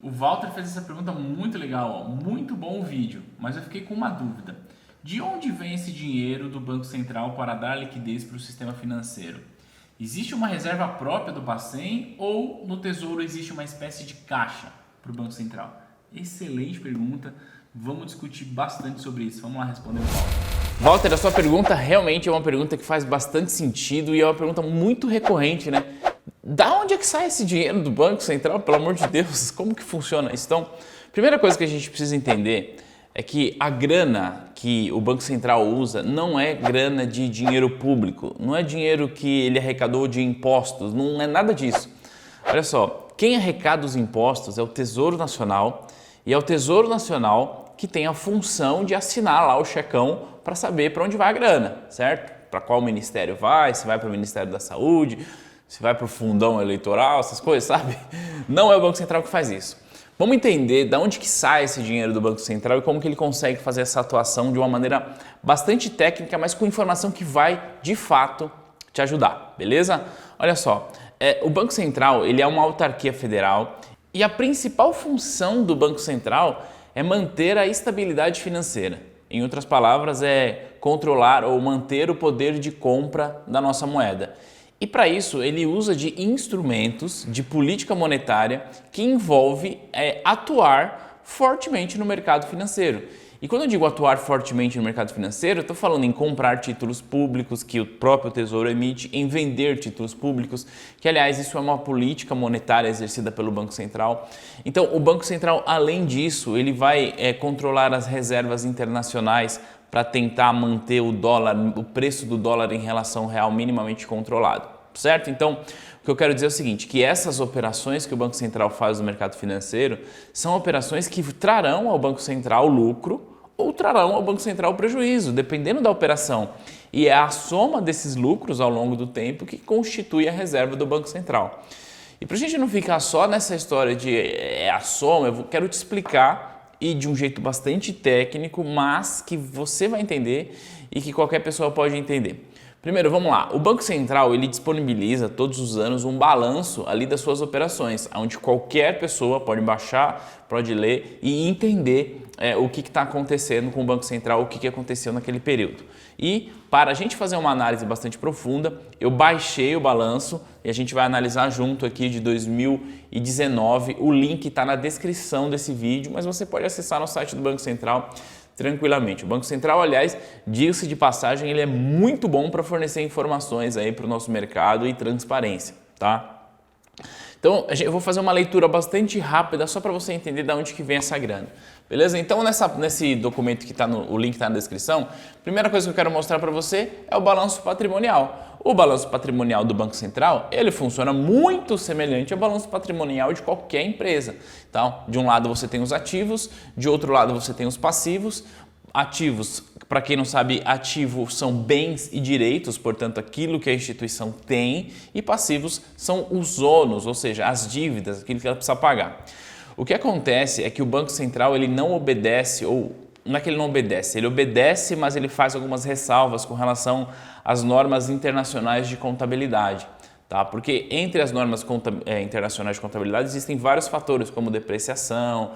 O Walter fez essa pergunta muito legal, ó. Muito bom o vídeo, mas eu fiquei com uma dúvida. De onde vem esse dinheiro do Banco Central para dar liquidez para o sistema financeiro? Existe uma reserva própria do Bacen ou no Tesouro existe uma espécie de caixa para o Banco Central? Excelente pergunta, vamos discutir bastante sobre isso. Vamos lá responder o Walter. Walter, a sua pergunta realmente é uma pergunta que faz bastante sentido e é uma pergunta muito recorrente, né? Da onde é que sai esse dinheiro do Banco Central? Pelo amor de Deus, como que funciona isso? Então, primeira coisa que a gente precisa entender é que a grana que o Banco Central usa não é grana de dinheiro público, não é dinheiro que ele arrecadou de impostos, não é nada disso. Olha só, quem arrecada os impostos é o Tesouro Nacional e é o Tesouro Nacional que tem a função de assinar lá o checão para saber para onde vai a grana, certo? Para qual ministério vai, se vai para o Ministério da Saúde, se vai para o fundão eleitoral, essas coisas, sabe? Não é o Banco Central que faz isso. Vamos entender de onde que sai esse dinheiro do Banco Central e como que ele consegue fazer essa atuação de uma maneira bastante técnica, mas com informação que vai, de fato, te ajudar, beleza? Olha só, o Banco Central ele é uma autarquia federal e a principal função do Banco Central é manter a estabilidade financeira. Em outras palavras, é controlar ou manter o poder de compra da nossa moeda. E para isso ele usa de instrumentos de política monetária que envolve atuar fortemente no mercado financeiro. E quando eu digo atuar fortemente no mercado financeiro, eu estou falando em comprar títulos públicos que o próprio Tesouro emite, em vender títulos públicos, que aliás isso é uma política monetária exercida pelo Banco Central. Então o Banco Central, além disso, ele vai controlar as reservas internacionais para tentar manter o dólar, o preço do dólar em relação ao real minimamente controlado, certo? Então, o que eu quero dizer é o seguinte, que essas operações que o Banco Central faz no mercado financeiro são operações que trarão ao Banco Central lucro ou trarão ao Banco Central prejuízo, dependendo da operação. E é a soma desses lucros ao longo do tempo que constitui a reserva do Banco Central. E para a gente não ficar só nessa história de a soma, eu quero te explicar e de um jeito bastante técnico, mas que você vai entender e que qualquer pessoa pode entender. Primeiro, vamos lá. O Banco Central ele disponibiliza todos os anos um balanço ali das suas operações, onde qualquer pessoa pode baixar, pode ler e entender o que está acontecendo com o Banco Central, o que aconteceu naquele período. E para a gente fazer uma análise bastante profunda, eu baixei o balanço e a gente vai analisar junto aqui de 2019. O link está na descrição desse vídeo, mas você pode acessar no site do Banco Central tranquilamente. O Banco Central, aliás, diga-se de passagem, ele é muito bom para fornecer informações aí para o nosso mercado e transparência, tá? Então, eu vou fazer uma leitura bastante rápida só para você entender de onde que vem essa grana. Beleza? Então, nesse documento que o link está na descrição, a primeira coisa que eu quero mostrar para você é o balanço patrimonial. O balanço patrimonial do Banco Central, ele funciona muito semelhante ao balanço patrimonial de qualquer empresa. Então, de um lado você tem os ativos, de outro lado você tem os passivos. Ativos, para quem não sabe, ativos são bens e direitos, portanto, aquilo que a instituição tem, e passivos são os ônus, ou seja, as dívidas, aquilo que ela precisa pagar. O que acontece é que o Banco Central ele não obedece, ou não é que ele não obedece, ele obedece, mas ele faz algumas ressalvas com relação às normas internacionais de contabilidade. Tá? Porque entre as normas internacionais de contabilidade existem vários fatores, como depreciação,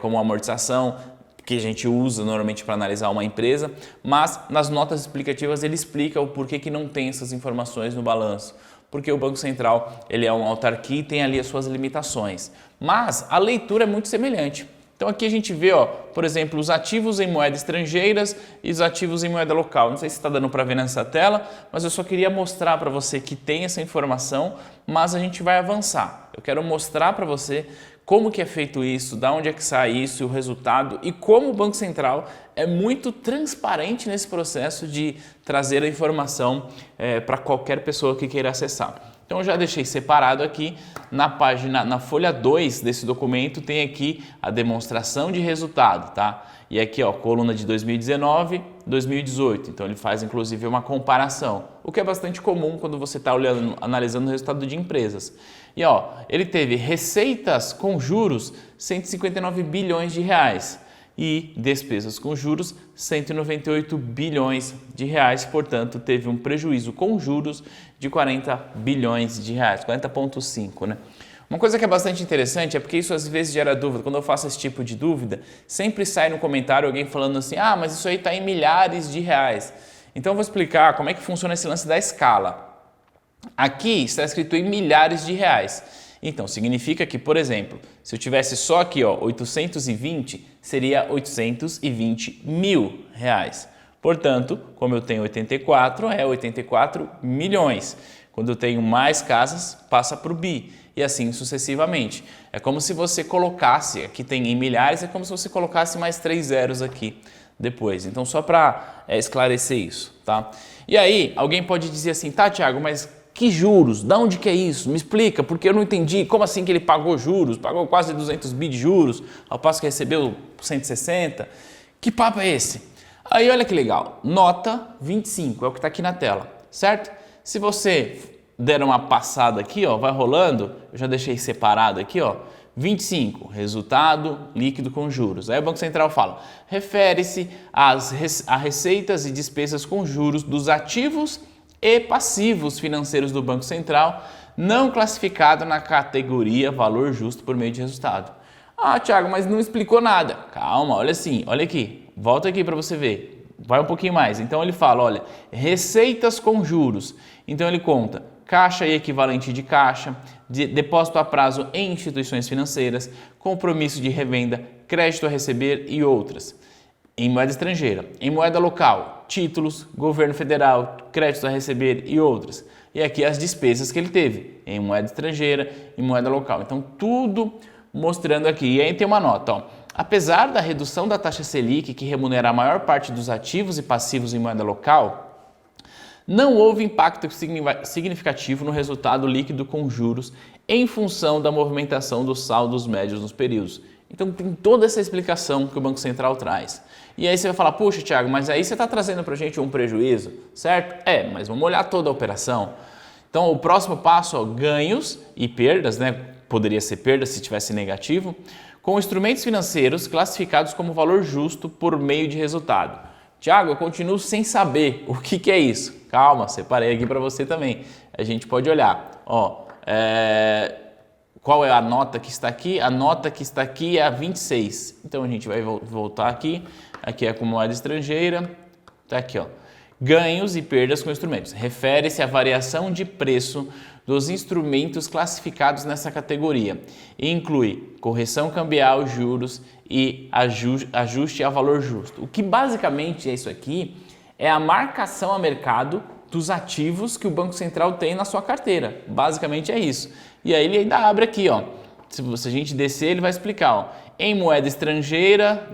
como amortização, que a gente usa normalmente para analisar uma empresa, mas nas notas explicativas ele explica o porquê que não tem essas informações no balanço. Porque o Banco Central ele é uma autarquia e tem ali as suas limitações. Mas a leitura é muito semelhante. Então aqui a gente vê, ó, por exemplo, os ativos em moedas estrangeiras e os ativos em moeda local. Não sei se está dando para ver nessa tela, mas eu só queria mostrar para você que tem essa informação, mas a gente vai avançar. Eu quero mostrar para você como que é feito isso, da onde é que sai isso, o resultado e como o Banco Central é muito transparente nesse processo de trazer a informação para qualquer pessoa que queira acessar. Então eu já deixei separado aqui na folha 2 desse documento, tem aqui a demonstração de resultado, tá? E aqui, ó, coluna de 2019, 2018. Então ele faz inclusive uma comparação, o que é bastante comum quando você está analisando o resultado de empresas. E ó, ele teve receitas com juros 159 bilhões de reais e despesas com juros 198 bilhões de reais, portanto teve um prejuízo com juros de 40 bilhões de reais, 40,5, né? Uma coisa que é bastante interessante é porque isso às vezes gera dúvida. Quando eu faço esse tipo de dúvida, sempre sai no comentário alguém falando assim, ah, mas isso aí está em milhares de reais. Então eu vou explicar como é que funciona esse lance da escala. Aqui está escrito em milhares de reais. Então significa que, por exemplo, se eu tivesse só aqui, ó, 820, seria 820 mil reais. Portanto, como eu tenho 84, é 84 milhões. Quando eu tenho mais casas, passa para o bi. E assim sucessivamente. É como se você colocasse, aqui tem em milhares, é como se você colocasse mais 3 zeros aqui depois. Então, só para esclarecer isso, tá? E aí, alguém pode dizer assim, tá, Thiago, mas que juros? Da onde que é isso? Me explica, porque eu não entendi. Como assim que ele pagou juros? Pagou quase 200 bi de juros, ao passo que recebeu 160? Que papo é esse? Aí, olha que legal. Nota 25, é o que está aqui na tela, certo? Se você der uma passada aqui, ó, vai rolando, eu já deixei separado aqui, ó, 25, resultado líquido com juros. Aí o Banco Central fala, refere-se a receitas e despesas com juros dos ativos e passivos financeiros do Banco Central, não classificado na categoria valor justo por meio de resultado. Ah, Thiago, mas não explicou nada. Calma, olha assim, olha aqui, volta aqui para você ver. Vai um pouquinho mais. Então ele fala, olha, receitas com juros. Então ele conta caixa e equivalente de caixa, depósito a prazo em instituições financeiras, compromisso de revenda, crédito a receber e outras. Em moeda estrangeira, em moeda local, títulos, governo federal, créditos a receber e outras. E aqui as despesas que ele teve, em moeda estrangeira, em moeda local. Então tudo mostrando aqui. E aí tem uma nota, ó. Apesar da redução da taxa Selic, que remunera a maior parte dos ativos e passivos em moeda local, não houve impacto significativo no resultado líquido com juros em função da movimentação dos saldos médios nos períodos. Então tem toda essa explicação que o Banco Central traz. E aí você vai falar, puxa, Thiago, mas aí você está trazendo para a gente um prejuízo, certo? É, mas vamos olhar toda a operação. Então o próximo passo, ó, ganhos e perdas, né? Poderia ser perda se tivesse negativo, com instrumentos financeiros classificados como valor justo por meio de resultado. Thiago, eu continuo sem saber o que é isso. Calma, separei aqui para você também. A gente pode olhar. Ó, qual é a nota que está aqui? A nota que está aqui é a 26. Então a gente vai voltar aqui. Aqui é com moeda estrangeira. Está aqui, ó. Ganhos e perdas com instrumentos. Refere-se à variação de preço dos instrumentos classificados nessa categoria e inclui correção cambial, juros e ajuste a valor justo. O que basicamente é isso aqui é a marcação a mercado dos ativos que o Banco Central tem na sua carteira. Basicamente é isso. E aí ele ainda abre aqui, ó. Se a gente descer, ele vai explicar, ó. Em moeda estrangeira,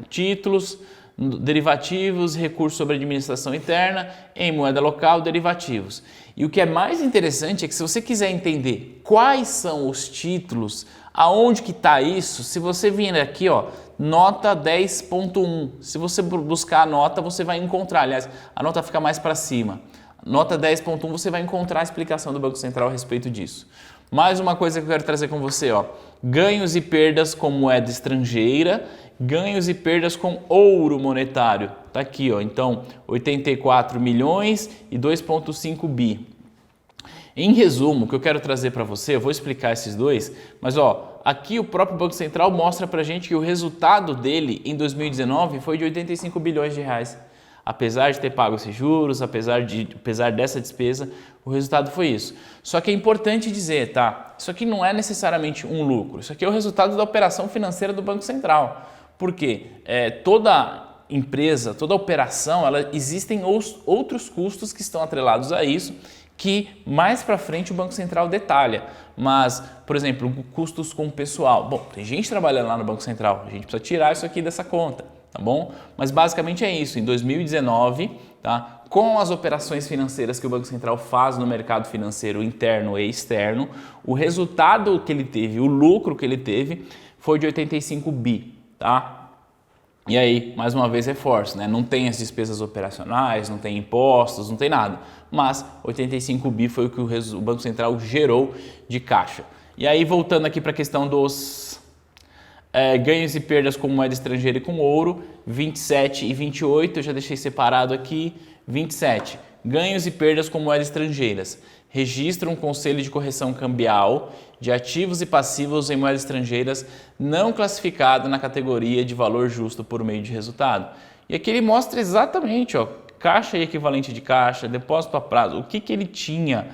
títulos, derivativos, recursos sobre administração interna, em moeda local, derivativos. E o que é mais interessante é que se você quiser entender quais são os títulos, aonde que está isso, se você vir aqui, ó, nota 10.1, se você buscar a nota, você vai encontrar, aliás, a nota fica mais para cima. Nota 10.1, você vai encontrar a explicação do Banco Central a respeito disso. Mais uma coisa que eu quero trazer com você, ó, ganhos e perdas com moeda estrangeira, ganhos e perdas com ouro monetário. Tá aqui, ó. Então, 84 milhões e 2,5 bi. Em resumo, o que eu quero trazer para você, eu vou explicar esses dois, mas ó, aqui o próprio Banco Central mostra para a gente que o resultado dele em 2019 foi de 85 bilhões de reais. Apesar de ter pago esses juros, apesar dessa despesa, o resultado foi isso. Só que é importante dizer, tá? Isso aqui não é necessariamente um lucro, isso aqui é o resultado da operação financeira do Banco Central. Porque toda empresa, toda operação, existem outros custos que estão atrelados a isso, que mais para frente o Banco Central detalha. Mas, por exemplo, custos com o pessoal. Bom, tem gente trabalhando lá no Banco Central, a gente precisa tirar isso aqui dessa conta, tá bom? Mas basicamente é isso. Em 2019, tá? Com as operações financeiras que o Banco Central faz no mercado financeiro interno e externo, o resultado que ele teve, o lucro que ele teve, foi de 85 bi. Tá? E aí, mais uma vez, reforço, né? Não tem as despesas operacionais, não tem impostos, não tem nada. Mas 85 bi foi o que o Banco Central gerou de caixa. E aí, voltando aqui para a questão dos ganhos e perdas com moeda estrangeira e com ouro, 27 e 28, eu já deixei separado aqui, 27. Ganhos e perdas com moedas estrangeiras. registra um conselho de correção cambial de ativos e passivos em moedas estrangeiras não classificado na categoria de valor justo por meio de resultado. E aqui ele mostra exatamente, ó, caixa e equivalente de caixa, depósito a prazo, o que ele tinha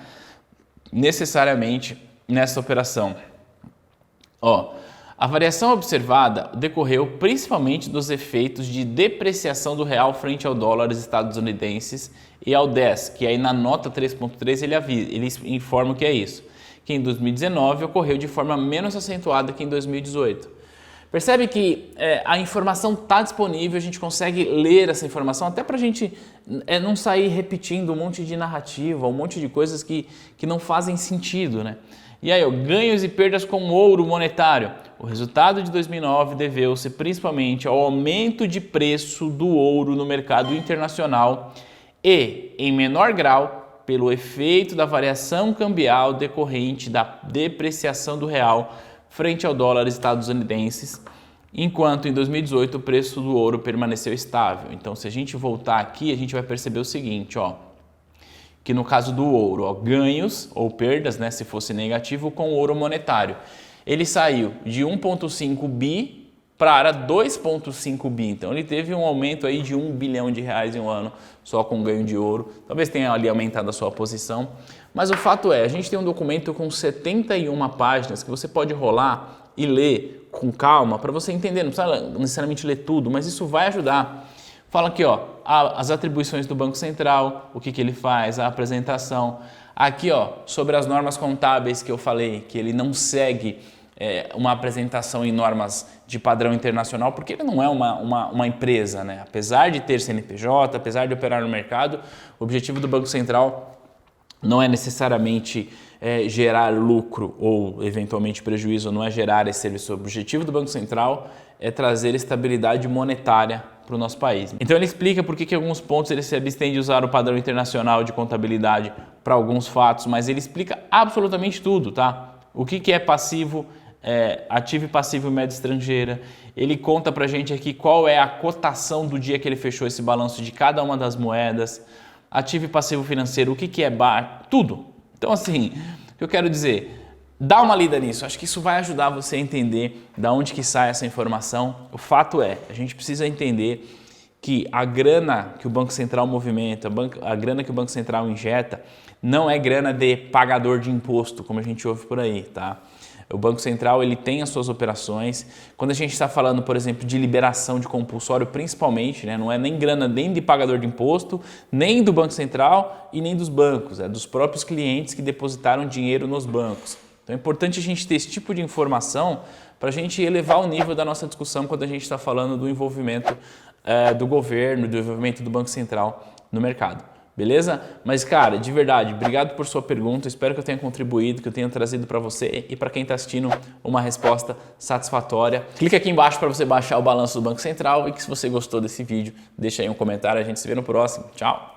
necessariamente nessa operação. Ó, a variação observada decorreu principalmente dos efeitos de depreciação do real frente ao dólar estadunidenses e ao 10, que aí na nota 3.3 ele informa o que é isso, que em 2019 ocorreu de forma menos acentuada que em 2018. Percebe que a informação está disponível, a gente consegue ler essa informação até para a gente não sair repetindo um monte de narrativa, um monte de coisas que não fazem sentido, né? E aí, ganhos e perdas com ouro monetário. O resultado de 2009 deveu-se principalmente ao aumento de preço do ouro no mercado internacional e, em menor grau, pelo efeito da variação cambial decorrente da depreciação do real frente ao dólar estadunidense, enquanto em 2018 o preço do ouro permaneceu estável. Então, se a gente voltar aqui, a gente vai perceber o seguinte, ó, que no caso do ouro, ó, ganhos ou perdas, né, se fosse negativo, com o ouro monetário. Ele saiu de 1,5 bi para 2,5 bi. Então ele teve um aumento aí de 1 bilhão de reais em um ano só com ganho de ouro. Talvez tenha ali aumentado a sua posição. Mas o fato é, a gente tem um documento com 71 páginas que você pode rolar e ler com calma para você entender. Não precisa necessariamente ler tudo, mas isso vai ajudar. Fala aqui, ó, as atribuições do Banco Central, o que ele faz, a apresentação. Aqui, ó, sobre as normas contábeis que eu falei, que ele não segue uma apresentação em normas de padrão internacional, porque ele não é uma empresa, né? Apesar de ter CNPJ, apesar de operar no mercado, o objetivo do Banco Central não é necessariamente gerar lucro ou eventualmente prejuízo, não é gerar esse serviço. O objetivo do Banco Central é trazer estabilidade monetária para o nosso país. Então ele explica por que em alguns pontos ele se abstém de usar o padrão internacional de contabilidade para alguns fatos, mas ele explica absolutamente tudo, tá? O que é passivo, ativo e passivo em moeda estrangeira. Ele conta para a gente aqui qual é a cotação do dia que ele fechou esse balanço de cada uma das moedas, ativo e passivo financeiro, o que é bar, tudo. Então assim, o que eu quero dizer, dá uma lida nisso, acho que isso vai ajudar você a entender de onde que sai essa informação. O fato é, a gente precisa entender que a grana que o Banco Central movimenta, a grana que o Banco Central injeta, não é grana de pagador de imposto, como a gente ouve por aí, tá? O Banco Central ele tem as suas operações. Quando a gente está falando, por exemplo, de liberação de compulsório, principalmente, né, não é nem grana nem de pagador de imposto, nem do Banco Central e nem dos bancos, é dos próprios clientes que depositaram dinheiro nos bancos. Então é importante a gente ter esse tipo de informação para a gente elevar o nível da nossa discussão quando a gente está falando do envolvimento do governo, do envolvimento do Banco Central no mercado. Beleza? Mas, cara, de verdade, obrigado por sua pergunta. Espero que eu tenha contribuído, que eu tenha trazido para você e para quem está assistindo uma resposta satisfatória. Clica aqui embaixo para você baixar o balanço do Banco Central e que se você gostou desse vídeo, deixa aí um comentário. A gente se vê no próximo. Tchau!